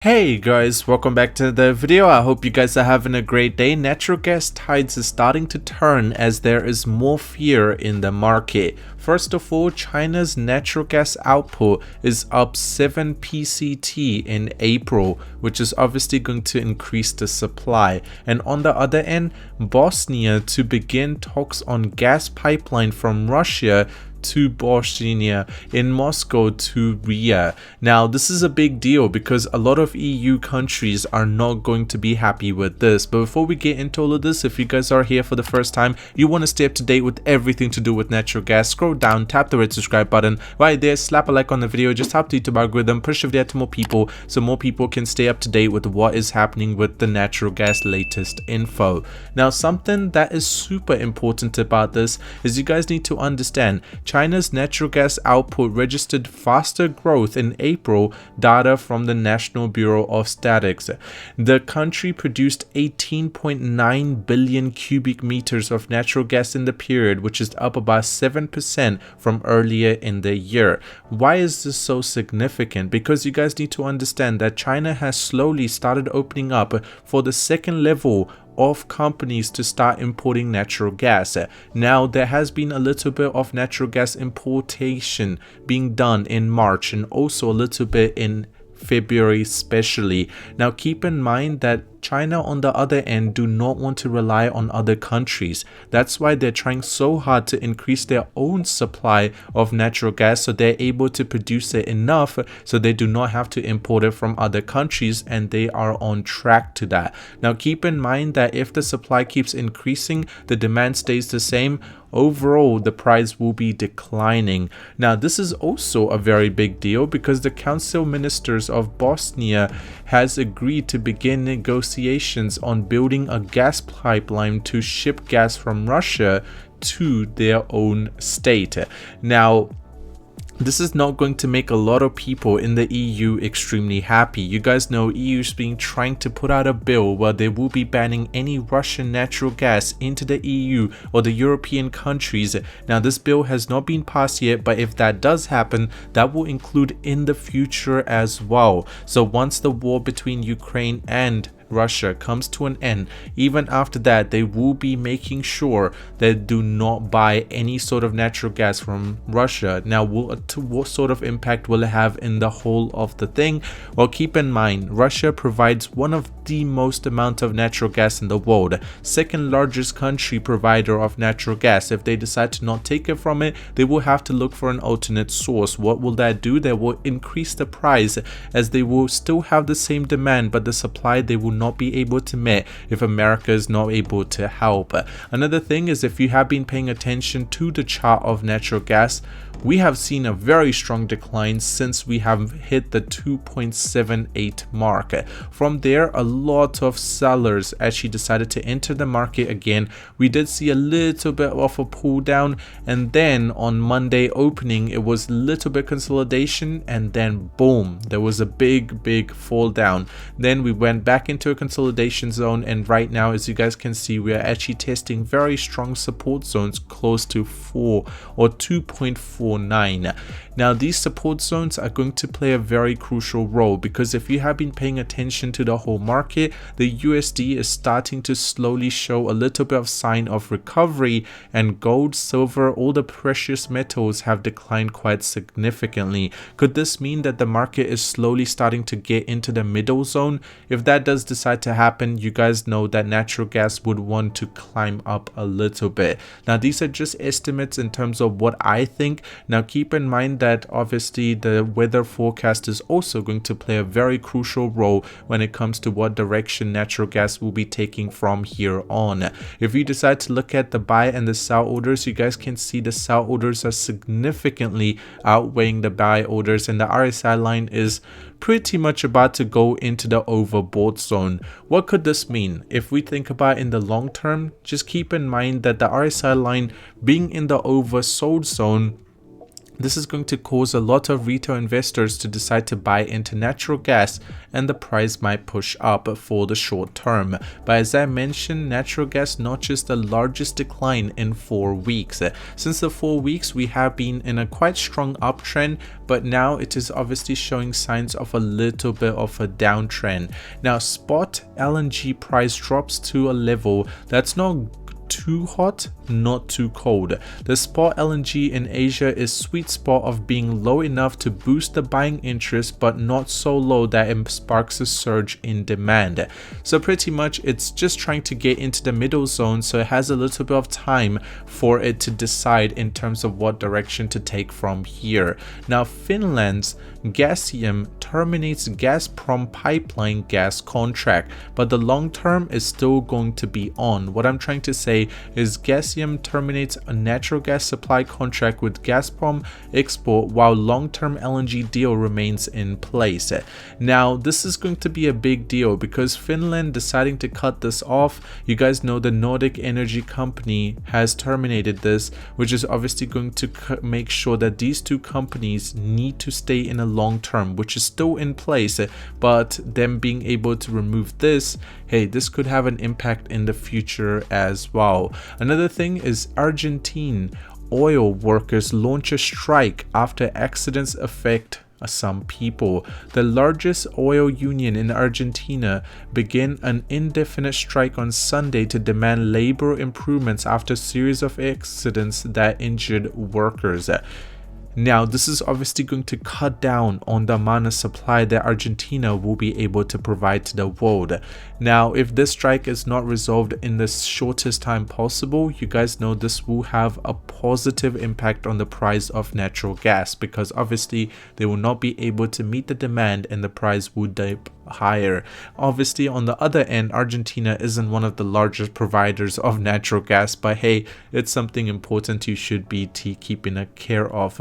Hey guys, welcome back to the video. I hope you guys are having a great day. Natural gas tides is starting to turn as there is more fear in the market. First of all, China's natural gas output is up 7 PCT in April, which is obviously going to increase the supply. And on the other end, Bosnia to begin talks on gas pipeline from Russia to Bosnia in Moscow to Ria. Now this is a big deal because a lot of EU countries are not going to be happy with this. But before we get into all of this, if you guys are here for the first time, you want to stay up to date with everything to do with natural gas, scroll down, tap the red subscribe button right there, slap a like on the video, just help the YouTube algorithm, push the video to more people so more people can stay up to date with what is happening with the natural gas latest info. Now something that is super important about this is you guys need to understand China's natural gas output registered faster growth in April, data from the National Bureau of Statistics. The country produced 18.9 billion cubic meters of natural gas in the period, which is up about 7% from earlier in the year. Why is this so significant? Because you guys need to understand that China has slowly started opening up for the second level of companies to start importing natural gas. Now there has been a little bit of natural gas importation being done in March and also a little bit in February especially. Now keep in mind that China on the other end do not want to rely on other countries. That's why they're trying so hard to increase their own supply of natural gas so they're able to produce it enough so they do not have to import it from other countries, and they are on track to that. Now keep in mind that if the supply keeps increasing, the demand stays the same, overall the price will be declining. Now this is also a very big deal because the council ministers of Bosnia has agreed to begin negotiations on building a gas pipeline to ship gas from Russia to their own state. Now this is not going to make a lot of people in the EU extremely happy. You guys know EU's been trying to put out a bill where they will be banning any Russian natural gas into the EU or the European countries. Now this bill has not been passed yet, but if that does happen, that will include in the future as well. So once the war between Ukraine and Russia comes to an end, even after that they will be making sure they do not buy any sort of natural gas from Russia. Now what sort of impact will it have in the whole of the thing? Well, keep in mind Russia provides one of the most amount of natural gas in the world, second largest country provider of natural gas. If they decide to not take it from it, they will have to look for an alternate source. What will that do? That will increase the price as they will still have the same demand, but the supply they will not be able to meet if America is not able to help. Another thing is, if you have been paying attention to the chart of natural gas, we have seen a very strong decline since we have hit the 2.78 mark. From there, a lot of sellers actually decided to enter the market again. We did see a little bit of a pull down, and then on Monday opening it was a little bit consolidation, and then boom, there was a big fall down. Then we went back into a consolidation zone, and right now, as you guys can see, we are actually testing very strong support zones close to 4 or 2.49. Now these support zones are going to play a very crucial role because if you have been paying attention to the whole market, the USD is starting to slowly show a little bit of sign of recovery, and gold, silver, all the precious metals have declined quite significantly. Could this mean that the market is slowly starting to get into the middle zone? If that does decide to happen, you guys know that natural gas would want to climb up a little bit. Now these are just estimates in terms of what I think. Now keep in mind that obviously the weather forecast is also going to play a very crucial role when it comes to what direction natural gas will be taking from here on. If you decide to look at the buy and the sell orders, you guys can see the sell orders are significantly outweighing the buy orders, and the RSI line is pretty much about to go into the overbought zone. What could this mean? If we think about in the long term, just keep in mind that the RSI line being in the oversold zone This is going to cause a lot of retail investors to decide to buy into natural gas, and the price might push up for the short term. But as I mentioned, natural gas notches the largest decline in 4 weeks. Since the 4 weeks, we have been in a quite strong uptrend, but now it is obviously showing signs of a little bit of a downtrend. Now, spot LNG price drops to a level that's not too hot, not too cold. The spot LNG in Asia is sweet spot of being low enough to boost the buying interest, but not so low that it sparks a surge in demand. So pretty much it's just trying to get into the middle zone, so it has a little bit of time for it to decide in terms of what direction to take from here. Now, Finland's Gazprom terminates Gazprom pipeline gas contract, but the long term is still going to be on. What I'm trying to say is Gazprom terminates a natural gas supply contract with Gazprom export while long-term LNG deal remains in place. Now, this is going to be a big deal because Finland deciding to cut this off. You guys know the Nordic energy company has terminated this, which is obviously going to make sure that these two companies need to stay in a long term, which is still in place, but them being able to remove this, hey, this could have an impact in the future as well. Another thing is Argentine oil workers launch a strike after accidents affect some people. The largest oil union in Argentina began an indefinite strike on Sunday to demand labor improvements after a series of accidents that injured workers. Now, this is obviously going to cut down on the amount of supply that Argentina will be able to provide to the world. Now, if this strike is not resolved in the shortest time possible, you guys know this will have a positive impact on the price of natural gas, because obviously they will not be able to meet the demand and the price will dip higher. Obviously, on the other end, Argentina isn't one of the largest providers of natural gas, but hey, it's something important you should be keeping care of.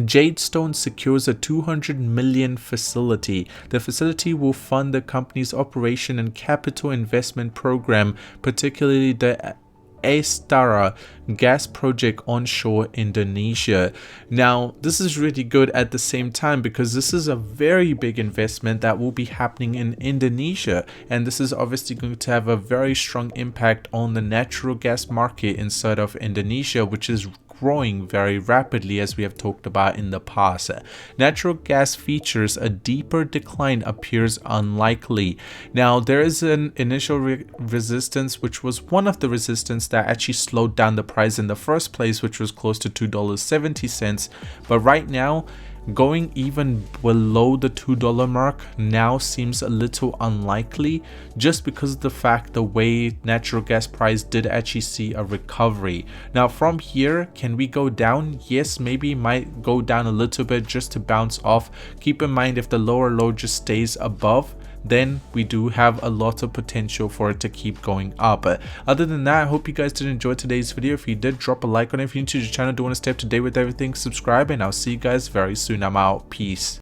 Jadestone secures a $200 million facility. The facility will fund the company's operation and capital investment program, particularly the Astara gas project onshore Indonesia. Now, this is really good at the same time because this is a very big investment that will be happening in Indonesia, and this is obviously going to have a very strong impact on the natural gas market inside of Indonesia, which is growing very rapidly, as we have talked about in the past. Natural gas features a deeper decline appears unlikely. Now, there is an initial resistance, which was one of the resistance that actually slowed down the price in the first place, which was close to $2.70. But right now, going even below the $2 mark now seems a little unlikely, just because of the fact the way natural gas price did actually see a recovery. Now, from here, can we go down? Yes, maybe might go down a little bit just to bounce off. Keep in mind, if the lower low just stays above, then we do have a lot of potential for it to keep going up. Other than that, I hope you guys did enjoy today's video. If you did, drop a like on it. If you're new to the channel, do want to stay up to date with everything, subscribe, and I'll see you guys very soon. I'm out. Peace.